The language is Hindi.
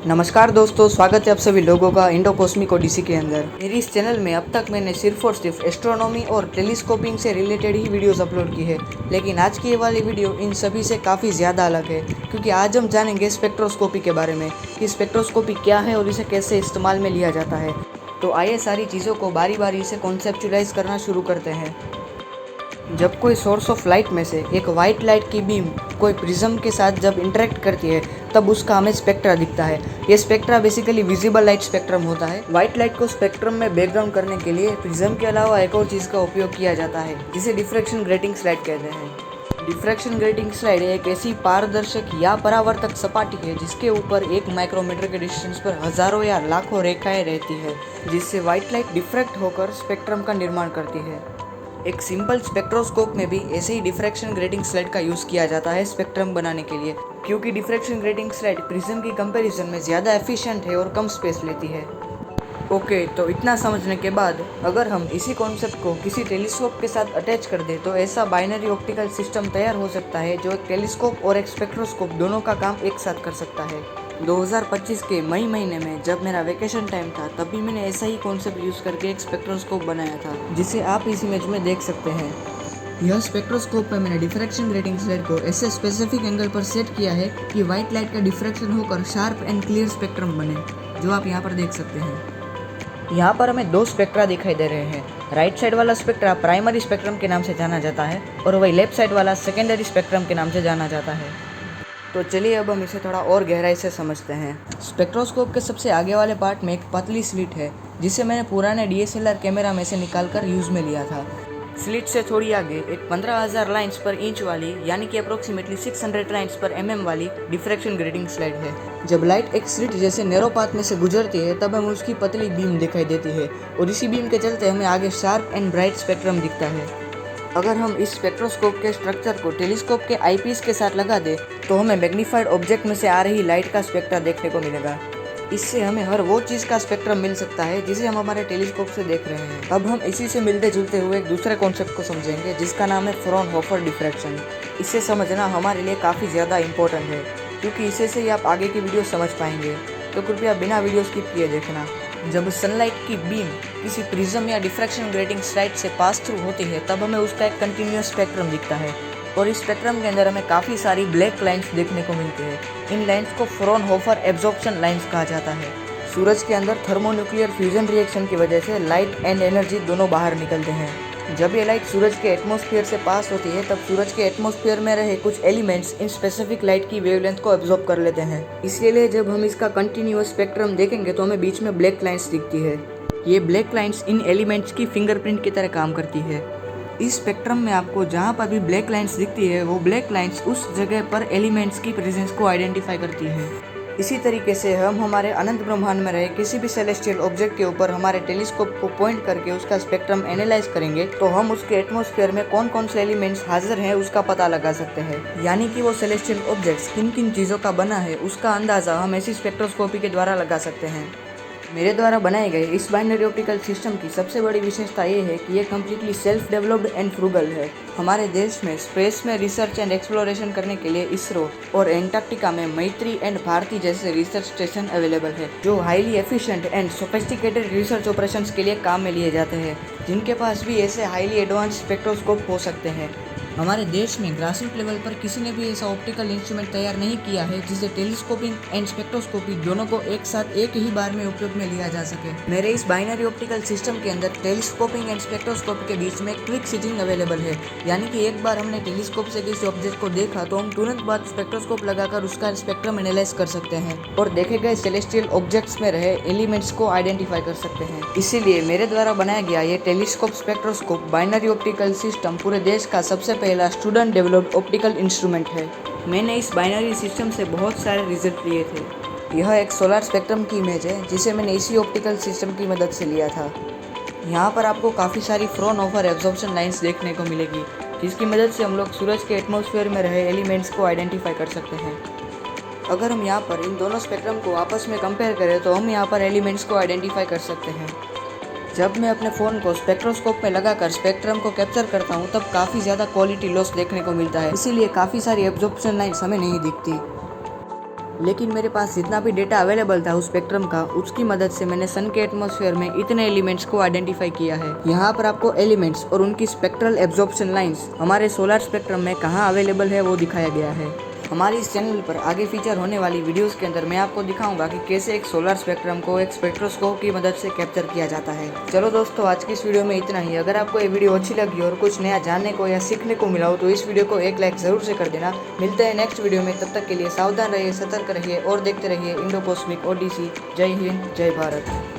नमस्कार दोस्तों, स्वागत है आप सभी लोगों का इंडो कॉस्मिक ओडिसी के अंदर। मेरी इस चैनल में अब तक मैंने सिर्फ और सिर्फ एस्ट्रोनॉमी और टेलीस्कोपिंग से रिलेटेड ही वीडियोस अपलोड की है, लेकिन आज की ये वाली वीडियो इन सभी से काफ़ी ज़्यादा अलग है, क्योंकि आज हम जानेंगे स्पेक्ट्रोस्कोपी के बारे में कि स्पेक्ट्रोस्कोपी क्या है और इसे कैसे इस्तेमाल में लिया जाता है। तो आइए सारी चीज़ों को बारी बारी से कॉन्सेप्चुलाइज करना शुरू करते हैं। जब कोई सोर्स ऑफ लाइट में से एक वाइट लाइट की बीम कोई प्रिज्म के साथ जब इंटरेक्ट करती है तब उसका हमें स्पेक्ट्रा दिखता है। ये spectra basically visible light spectrum होता है। वाइट लाइट को स्पेक्ट्रम में बैकग्राउंड करने के लिए प्रिज्म के अलावा एक और चीज़ का उपयोग किया जाता है जिसे डिफ्रैक्शन ग्रेटिंग स्लाइड कहते हैं। डिफ्रैक्शन ग्रेटिंग स्लाइड एक ऐसी पारदर्शक या परावर्तक सपाटी है जिसके ऊपर 1 माइक्रोमीटर के डिस्टेंस पर हजारों या लाखों रेखाएं रहती है, जिससे वाइट लाइट डिफ्रैक्ट होकर स्पेक्ट्रम का निर्माण करती है। एक सिंपल स्पेक्ट्रोस्कोप में भी ऐसे ही डिफ्रैक्शन ग्रेटिंग स्लाइड का यूज़ किया जाता है स्पेक्ट्रम बनाने के लिए, क्योंकि डिफ्रैक्शन ग्रेटिंग स्लाइड प्रिज्म की कंपैरिजन में ज़्यादा एफिशिएंट है और कम स्पेस लेती है। ओके, तो इतना समझने के बाद अगर हम इसी कॉन्सेप्ट को किसी टेलीस्कोप के साथ अटैच कर दें तो ऐसा बाइनरी ऑप्टिकल सिस्टम तैयार हो सकता है जो एक टेलीस्कोप और एक स्पेक्ट्रोस्कोप दोनों का काम एक साथ कर सकता है। 2025 के मई महीने में जब मेरा वेकेशन टाइम था तभी मैंने ऐसा ही कॉन्सेप्ट यूज़ करके एक स्पेक्ट्रोस्कोप बनाया था, जिसे आप इस इमेज में देख सकते हैं। यह स्पेक्ट्रोस्कोप में मैंने डिफ्रैक्शन ग्रेटिंग स्लाइड को ऐसे स्पेसिफिक एंगल पर सेट किया है कि व्हाइट लाइट का डिफ्रैक्शन होकर शार्प एंड क्लियर स्पेक्ट्रम बने, जो आप यहाँ पर देख सकते हैं। यहाँ पर हमें 2 स्पेक्ट्रा दिखाई दे रहे हैं। राइट साइड वाला स्पेक्ट्रा प्राइमरी स्पेक्ट्रम के नाम से जाना जाता है और वही लेफ्ट साइड वाला सेकेंडरी स्पेक्ट्रम के नाम से जाना जाता है। तो चलिए अब हम इसे थोड़ा और गहराई से समझते हैं। स्पेक्ट्रोस्कोप के सबसे आगे वाले पार्ट में एक पतली स्लिट है जिसे मैंने पुराने DSLR कैमरा में से निकालकर यूज़ में लिया था। स्लिट से थोड़ी आगे एक 15,000 लाइन्स पर इंच वाली यानी कि अप्रोक्सीमेटली 600 लाइन्स पर mm वाली डिफ्रैक्शन ग्रेटिंग स्लाइड है। जब लाइट एक स्लिट जैसे नैरो पाथ में से गुजरती है तब हमें उसकी पतली बीम दिखाई देती है और इसी बीम के चलते हमें आगे शार्प एंड ब्राइट स्पेक्ट्रम दिखता है। अगर हम इस स्पेक्ट्रोस्कोप के स्ट्रक्चर को टेलीस्कोप के आईपीस के साथ लगा दें तो हमें मैग्नीफाइड ऑब्जेक्ट में से आ रही लाइट का स्पेक्ट्रा देखने को मिलेगा। इससे हमें हर वो चीज़ का स्पेक्ट्रम मिल सकता है जिसे हम हमारे टेलीस्कोप से देख रहे हैं। अब हम इसी से मिलते जुलते हुए एक दूसरे कॉन्सेप्ट को समझेंगे जिसका नाम है फ्रॉनहोफर डिफ्रैक्शन। इसे समझना हमारे लिए काफ़ी ज़्यादा इंपॉर्टेंट है, क्योंकि इसे से ही आप आगे की वीडियो समझ पाएंगे। तो कृपया बिना वीडियो स्किप किए देखना। जब सनलाइट की बीम किसी प्रिज्म या डिफ्रैक्शन ग्रेटिंग स्लाइड से पास थ्रू होती है तब हमें उसका एक कंटिन्यूस स्पेक्ट्रम दिखता है और इस स्पेक्ट्रम के अंदर हमें काफ़ी सारी ब्लैक लाइंस देखने को मिलती है। इन लाइंस को फ्रॉनहोफर एब्जॉर्प्शन लाइंस कहा जाता है। सूरज के अंदर थर्मोन्यूक्लियर फ्यूजन रिएक्शन की वजह से लाइट एंड एनर्जी दोनों बाहर निकलते हैं। जब ये लाइट सूरज के एटमॉस्फेयर से पास होती है तब सूरज के एटमॉस्फेयर में रहे कुछ एलिमेंट्स इन स्पेसिफिक लाइट की वेवलेंथ को एब्जॉर्ब कर लेते हैं। इसीलिए जब हम इसका कंटिन्यूअस स्पेक्ट्रम देखेंगे तो हमें बीच में ब्लैक लाइंस दिखती है। ये ब्लैक लाइंस इन एलिमेंट्स की फिंगरप्रिंट की तरह काम करती है। इस स्पेक्ट्रम में आपको जहाँ पर भी ब्लैक लाइंस दिखती है वो ब्लैक लाइंस उस जगह पर एलिमेंट्स की प्रेजेंस को आइडेंटिफाई करती है। इसी तरीके से हम हमारे अनंत ब्रह्मांड में रहे किसी भी सेलेस्टियल ऑब्जेक्ट के ऊपर हमारे टेलीस्कोप को पॉइंट करके उसका स्पेक्ट्रम एनालाइज करेंगे तो हम उसके एटमॉस्फेयर में कौन कौन से एलिमेंट्स हाजिर हैं उसका पता लगा सकते हैं। यानी कि वो सेलेस्टियल ऑब्जेक्ट्स किन किन चीज़ों का बना है उसका अंदाज़ा हम ऐसी स्पेक्ट्रोस्कोपी के द्वारा लगा सकते हैं। मेरे द्वारा बनाए गए इस बाइनरी ऑप्टिकल सिस्टम की सबसे बड़ी विशेषता ये है कि ये completely self developed and frugal है। हमारे देश में स्पेस में रिसर्च एंड एक्सप्लोरेशन करने के लिए इसरो और एंटार्क्टिका में मैत्री एंड भारती जैसे रिसर्च स्टेशन अवेलेबल है, जो highly efficient and sophisticated research operations के लिए काम में लिए जाते हैं, जिनके पास भी ऐसे हाईली एडवांस स्पेक्ट्रोस्कोप हो सकते हैं। हमारे देश में ग्रासरूट लेवल पर किसी ने भी ऐसा ऑप्टिकल इंस्ट्रूमेंट तैयार नहीं किया है जिसे टेलीस्कोपिंग एंड स्पेक्ट्रोस्कोपी दोनों को एक साथ एक ही बार में उपयोग में लिया जा सके। मेरे इस बाइनरी ऑप्टिकल सिस्टम के अंदर टेलीस्कोपिंग एंड स्पेक्ट्रोस्कोपी के बीच में क्विक स्विचिंग अवेलेबल है, यानी कि एक बार हमने टेलीस्कोप से किसी ऑब्जेक्ट को देखा तो हम तुरंत बाद स्पेक्ट्रोस्कोप लगाकर उसका स्पेक्ट्रम एनालाइज कर सकते हैं और देखे गए सेलेस्टियल ऑब्जेक्ट्स में रहे एलिमेंट्स को आइडेंटिफाई कर सकते हैं। इसीलिए मेरे द्वारा बनाया गया ये telescope spectroscope binary optical system पूरे देश का सबसे पहला स्टूडेंट डेवलप्ड ऑप्टिकल इंस्ट्रूमेंट है। मैंने इस बाइनरी सिस्टम से बहुत सारे रिजल्ट लिए थे। यह एक सोलर स्पेक्ट्रम की इमेज है जिसे मैंने इसी ऑप्टिकल सिस्टम की मदद से लिया था। यहाँ पर आपको काफ़ी सारी फ्रॉनहोफर एब्जॉर्प्शन लाइंस देखने को मिलेगी, जिसकी मदद से हम लोग सूरज के एटमॉस्फेयर में रहे एलिमेंट्स को आइडेंटिफाई कर सकते हैं। अगर हम यहाँ पर इन दोनों स्पेक्ट्रम को आपस में कंपेयर करें तो हम यहाँ पर एलिमेंट्स को आइडेंटिफाई कर सकते हैं। जब मैं अपने फ़ोन को स्पेक्ट्रोस्कोप में लगाकर स्पेक्ट्रम को कैप्चर करता हूँ तब काफ़ी ज़्यादा क्वालिटी लॉस देखने को मिलता है, इसीलिए काफ़ी सारी एब्जॉर्प्शन लाइन्स हमें नहीं दिखती। लेकिन मेरे पास जितना भी डेटा अवेलेबल था उस स्पेक्ट्रम का, उसकी मदद से मैंने सन के एटमॉस्फेयर में इतने एलिमेंट्स को आइडेंटिफाई किया है। यहाँ पर आपको एलिमेंट्स और उनकी स्पेक्ट्रल एब्जॉर्प्शन लाइंस हमारे सोलर स्पेक्ट्रम में कहाँ अवेलेबल है वो दिखाया गया है। हमारी इस चैनल पर आगे फीचर होने वाली वीडियोस के अंदर मैं आपको दिखाऊंगा कि कैसे एक सोलर स्पेक्ट्रम को एक स्पेक्ट्रोस्कोप की मदद से कैप्चर किया जाता है। चलो दोस्तों, आज की इस वीडियो में इतना ही। अगर आपको ये वीडियो अच्छी लगी और कुछ नया जानने को या सीखने को मिला हो तो इस वीडियो को एक लाइक जरूर से कर देना। मिलते हैं नेक्स्ट वीडियो में, तब तक के लिए सावधान रहिए, सतर्क रहिए और देखते रहिए इंडो कॉस्मिक ओडीसी। जय हिंद, जय भारत।